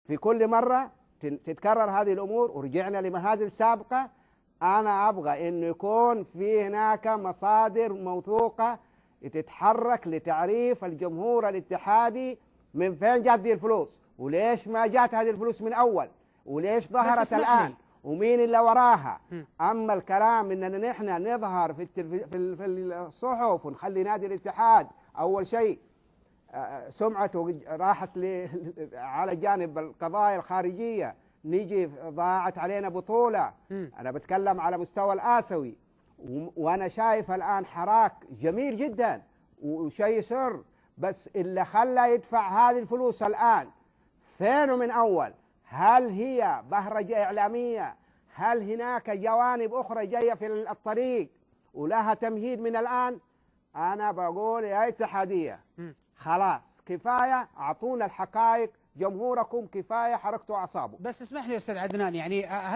في كل مرة تتكرر هذه الأمور ورجعنا لمهازل سابقة. أنا أبغى أن يكون في هناك مصادر موثوقة تتحرك لتعريف الجمهور الاتحادي من فين جات دي الفلوس، وليش ما جات هذه الفلوس من أول، وليش ظهرت الآن، ومين اللي وراها. أما الكلام أننا نحن نظهر في الصحف ونخلي نادي الاتحاد أول شيء سمعته راحت على جانب القضايا الخارجية، نيجي ضاعت علينا بطولة. أنا بتكلم على مستوى الآسيوي، وأنا شايف الآن حراك جميل جدا وشيء سر، بس اللي خلى يدفع هذه الفلوس الآن فينه من أول؟ هل هي بهرجة إعلامية؟ هل هناك جوانب أخرى جاية في الطريق ولها تمهيد من الآن؟ أنا بقول يا اتحادية خلاص كفاية، أعطونا الحقائق، جمهوركم كفاية حركتوا أعصابه. بس اسمح لي أستاذ عدنان، يعني هل